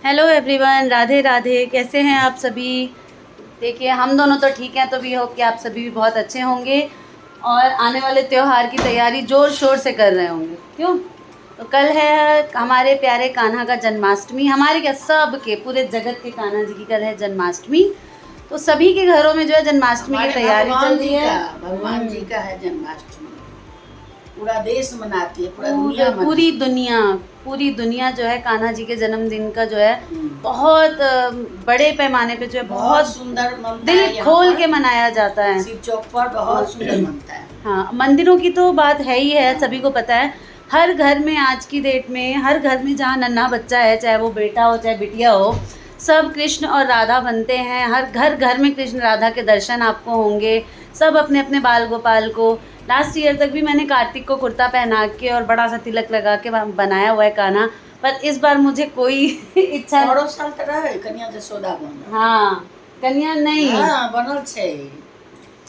Hello everyone, Radhe Radhe. कैसे हैं आप सभी? देखिए, हम दोनों तो ठीक हैं, तो वी होप कि आप सभी भी बहुत अच्छे होंगे और आने वाले त्यौहार की तैयारी ज़ोर शोर से कर रहे होंगे। क्यों? तो कल है हमारे प्यारे कान्हा का जन्माष्टमी। हमारे क्या, सब के पूरे जगत के कान्हा जी की कल है जन्माष्टमी। तो सभी के घरों में जो है जन्माष्टमी की तैयारी चल रही है। भगवान जी का है जन्माष्टमी, पूरा देश मनाती है, पूरी दुनिया जो है कान्हा जी के जन्मदिन का जो है बहुत बड़े पैमाने पे जो है बहुत सुंदर दिल खोल के मनाया जाता है। शिव चौक पर बहुत सुंदर मनता है। हाँ, मंदिरों की तो बात है ही है, सभी को पता है। हर घर में आज की डेट में, हर घर में जहाँ नन्हा बच्चा है, चाहे वो बेटा हो चाहे बिटिया हो, सब कृष्ण और राधा बनते हैं। हर घर में कृष्ण राधा के दर्शन आपको होंगे। सब अपने अपने बाल गोपाल को, लास्ट ईयर तक भी मैंने कार्तिक को कुर्ता पहना के और बड़ा सा तिलक लगा के बनाया हुआ है कान्हा, पर इस बार मुझे कोई इच्छा। और साल तक रहे कन्या जसोदा बन। हाँ, कन्या नहीं, हाँ, बनल छे।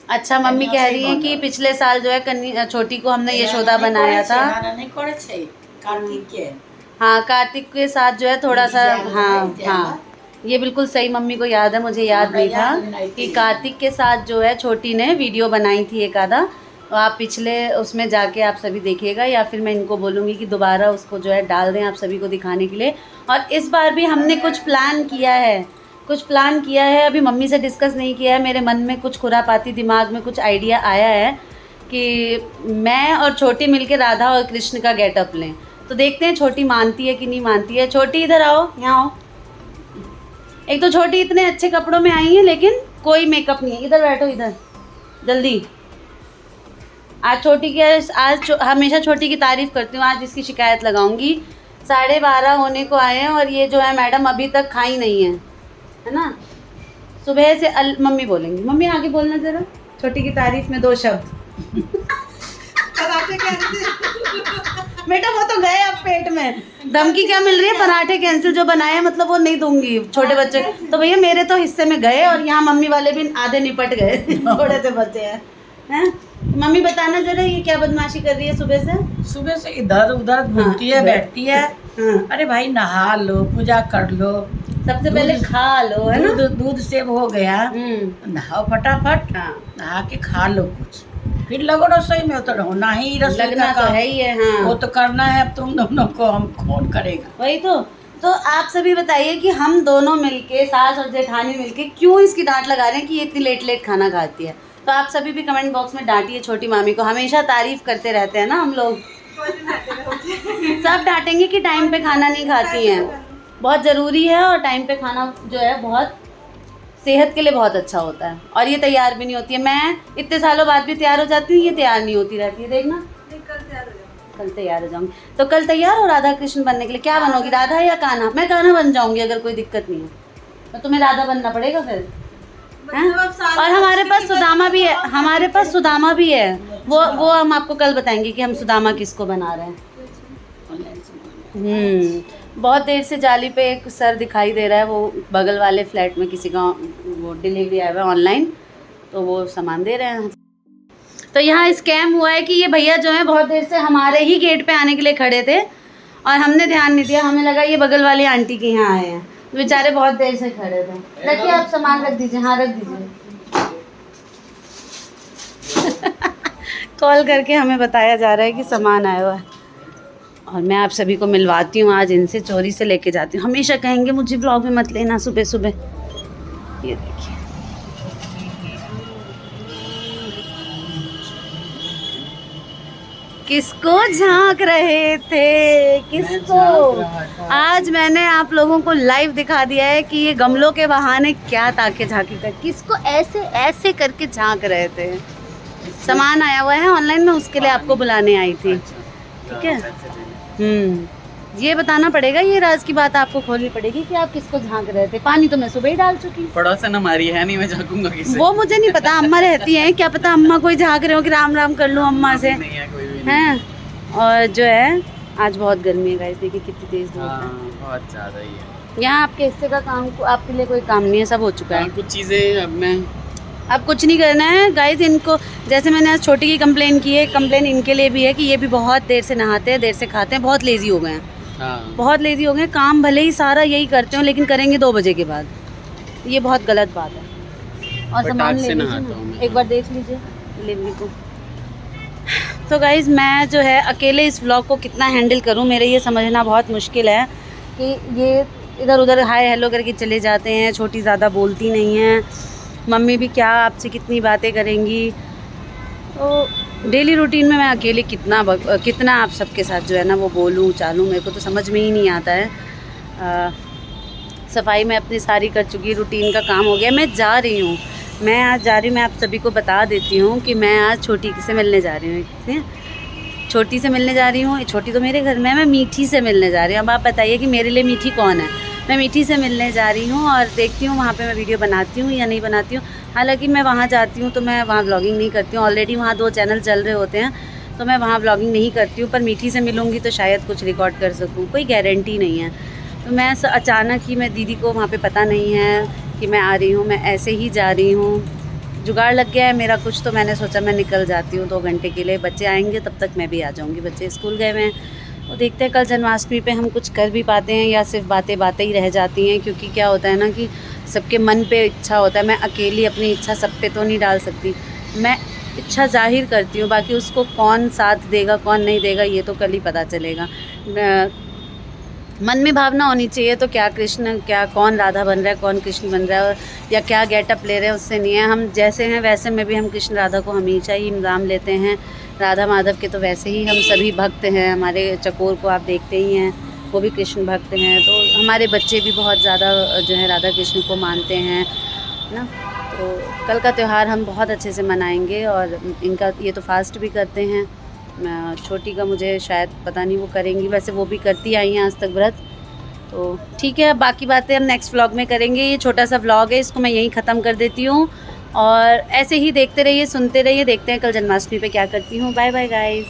अच्छा, मम्मी कह रही है कि पिछले साल जो है कन्या छोटी को हमने यशोदा बनाया था। नहीं करे छे कार्तिक के। हाँ, कार्तिक के साथ जो है थोड़ा सा, हाँ, ये बिल्कुल सही, मम्मी को याद है, मुझे याद नहीं था कि कार्तिक के साथ जो है छोटी ने वीडियो बनाई थी एक आधा। तो आप पिछले उसमें जाके आप सभी देखिएगा, या फिर मैं इनको बोलूँगी कि दोबारा उसको जो है डाल दें आप सभी को दिखाने के लिए। और इस बार भी हमने कुछ प्लान किया है, अभी मम्मी से डिस्कस नहीं किया है। मेरे मन में कुछ खुरापाती, दिमाग में कुछ आइडिया आया है कि मैं और छोटी मिलके राधा और कृष्ण का गेटअप लें। तो देखते हैं छोटी मानती है कि नहीं मानती है। छोटी इधर आओ, यहाँ आओ। एक तो छोटी इतने अच्छे कपड़ों में आई है लेकिन कोई मेकअप नहीं है। इधर बैठो, इधर जल्दी। आज छोटी की हमेशा छोटी की तारीफ़ करती हूँ, आज इसकी शिकायत लगाऊंगी। 12:30 होने को आए हैं और ये जो है मैडम अभी तक खाई नहीं है ना। सुबह से मम्मी बोलेंगी, मम्मी आगे बोलना ज़रा छोटी की तारीफ़ में 2 शब्द। बेटा वो तो गए अब पेट में। धमकी क्या मिल रही है? पराठे कैंसिल जो बनाए हैं, मतलब वो नहीं दूंगी छोटे बच्चे तो। भैया मेरे तो हिस्से में गए और यहाँ मम्मी वाले भी आधे निपट गए। थोड़े से बचे हैं। मम्मी बताना जरा, ये क्या बदमाशी कर रही है सुबह से इधर उधर घूमती है, बैठती है। अरे भाई नहा लो, पूजा कर लो, सबसे पहले खा लो, है ना। दूध सेव हो गया, नहाओ फटाफट, नहा के खा लो कुछ, फिर लगो रसोई में। तो होना ही रसोई लगना तो है ही है। हाँ, वो तो करना है। अब तुम दोनों को हम कौन करेगा? वही तो आप सभी बताइए कि हम दोनों मिलके, सास और जेठानी मिलके क्यों इसकी डांट लगा रहे हैं कि ये इतनी लेट खाना खाती है। तो आप सभी भी कमेंट बॉक्स में डांटिए छोटी मामी को। हमेशा तारीफ करते रहते हैं ना हम लोग। सब डांटेंगे कि टाइम पे खाना नहीं खाती हैं। बहुत ज़रूरी है और टाइम पे खाना जो है बहुत सेहत के लिए बहुत अच्छा होता है। और ये तैयार भी नहीं होती है। मैं इतने सालों बाद भी तैयार हो जाती हूँ, ये तैयार नहीं होती रहती है। देखना, कल तैयार हो जाऊँगी। तो कल तैयार हो राधा कृष्ण बनने के लिए? क्या बनोगी, राधा या कान्हा? मैं कान्हा बन जाऊँगी अगर कोई दिक्कत नहीं है। तो तुम्हें राधा बनना पड़ेगा फिर। और हमारे पास सुदामा भी है, वो हम आपको कल बताएंगे कि हम सुदामा किसको बना रहे हैं। बहुत देर से जाली पे एक सर दिखाई दे रहा है, वो बगल वाले फ्लैट में किसी का वो डिलीवरी आया हुआ है ऑनलाइन, तो वो सामान दे रहे हैं। तो यहाँ स्कैम हुआ है कि ये भैया जो है बहुत देर से हमारे ही गेट पे आने के लिए खड़े थे और हमने ध्यान नहीं दिया। हमें लगा ये बगल वाली आंटी के यहाँ आए हैं, बेचारे बहुत देर से खड़े थे। रखिए, आप सामान रख दीजिए। हाँ, रख दीजिए। कॉल करके हमें बताया जा रहा है कि सामान आया हुआ है और मैं आप सभी को मिलवाती हूँ। आज इनसे चोरी से लेके जाती हूँ। हमेशा कहेंगे मुझे ब्लॉग में मत लेना सुबह सुबह। ये देखिए, किसको झांक रहे थे, किसको? आज मैंने आप लोगों को लाइव दिखा दिया है कि ये गमलों के बहाने क्या ताके झांकी कर, किसको ऐसे ऐसे करके झांक रहे थे। सामान आया हुआ है ऑनलाइन में, उसके लिए आपको बुलाने आई थी। ठीक है। ये बताना पड़ेगा, ये राज की बात आपको खोलनी पड़ेगी कि आप किसको झांक रहे थे। पानी तो मैं सुबह ही डाल चुकी। पड़ोसन हमारी है नहीं, मैं झांकूंगा किसे? वो मुझे नहीं पता, अम्मा रहती हैं, क्या पता अम्मा कोई झांक रहे हो कि राम राम कर लूँ अम्मा से। हैं। और जो है आज बहुत गर्मी है गाइस, देखिए कितनी तेज धूप है। बहुत ज़्यादा ही है। यहाँ आपके हिस्से का काम, आपके लिए कोई काम नहीं है, सब हो चुका है। कुछ चीज़ें अब कुछ नहीं करना है गाइस इनको। जैसे मैंने आज छोटी की कंप्लेन की है, कंप्लेन इनके लिए भी है कि ये भी बहुत देर से नहाते हैं, देर से खाते हैं, बहुत लेज़ी हो गए हैं। हाँ बहुत लेजी हो गए, काम भले ही सारा यही करते हो लेकिन करेंगे 2 बजे के बाद, ये बहुत गलत बात है। और सामान फटाक ले से लीजिए नहाता ना, हूँ मैं। एक बार देख लीजिए डिलीवरी को। तो गाइज़ मैं जो है अकेले इस व्लॉग को कितना हैंडल करूँ, मेरे ये समझना बहुत मुश्किल है कि ये इधर उधर हाय हेलो करके चले जाते हैं, छोटी ज़्यादा बोलती नहीं है, मम्मी भी क्या आपसे कितनी बातें करेंगी। तो डेली रूटीन में मैं अकेले कितना आप सबके साथ जो है ना वो बोलूँ चालूँ, मेरे को तो समझ में ही नहीं आता है। सफाई में अपनी सारी कर चुकी, रूटीन का काम हो गया। मैं जा रही हूँ, मैं आज जा रही हूँ, मैं आप सभी को बता देती हूँ कि मैं आज छोटी से मिलने जा रही हूँ, ठीक है? छोटी से मिलने जा रही हूँ, छोटी तो मेरे घर में है, मैं मीठी से मिलने जा रही हूँ। अब आप बताइए कि मेरे लिए मीठी कौन है। मैं मीठी से मिलने जा रही हूँ और देखती हूँ वहाँ पे मैं वीडियो बनाती हूँ या नहीं बनाती हूँ। हालांकि मैं वहाँ जाती हूँ तो मैं वहाँ व्लॉगिंग नहीं करती हूँ, ऑलरेडी वहाँ 2 चैनल चल रहे होते हैं तो मैं वहाँ व्लॉगिंग नहीं करती हूँ। पर मीठी से मिलूँगी तो शायद कुछ रिकॉर्ड कर सकूँ, कोई गारंटी नहीं है। तो मैं अचानक ही, मैं दीदी को वहाँ पे पता नहीं है कि मैं आ रही हूँ, मैं ऐसे ही जा रही हूँ। जुगाड़ लग गया है मेरा कुछ, तो मैंने सोचा मैं निकल जाती हूँ 2 घंटे के लिए, बच्चे आएंगे तब तक मैं भी आ जाऊँगी। बच्चे स्कूल गए हुए हैं, वो देखते हैं कल जन्माष्टमी पे हम कुछ कर भी पाते हैं या सिर्फ बातें ही रह जाती हैं। क्योंकि क्या होता है ना कि सबके मन पे इच्छा होता है, मैं अकेली अपनी इच्छा सब पे तो नहीं डाल सकती। मैं इच्छा जाहिर करती हूँ, बाकी उसको कौन साथ देगा कौन नहीं देगा ये तो कल ही पता चलेगा। मन में भावना होनी चाहिए, तो क्या कृष्ण, क्या कौन राधा बन रहा है, कौन कृष्ण बन रहा है या क्या गेटअप ले रहे हैं उससे नहीं है। हम जैसे हैं वैसे में भी हम कृष्ण राधा को हमेशा ही नाम लेते हैं, राधा माधव के तो वैसे ही हम सभी भक्त हैं। हमारे चकोर को आप देखते ही हैं, वो भी कृष्ण भक्त हैं। तो हमारे बच्चे भी बहुत ज़्यादा जो है राधा कृष्ण को मानते हैं ना। तो कल का त्यौहार हम बहुत अच्छे से मनाएंगे और इनका ये तो फास्ट भी करते हैं। छोटी का मुझे शायद पता नहीं वो करेंगी, वैसे वो भी करती आई हैं आज तक व्रत। तो ठीक है, बाकी बातें हम नेक्स्ट व्लॉग में करेंगे। ये छोटा सा व्लॉग है, इसको मैं यहीं ख़त्म कर देती हूँ और ऐसे ही देखते रहिए, सुनते रहिए, देखते हैं कल जन्माष्टमी पे क्या करती हूँ। Bye bye guys.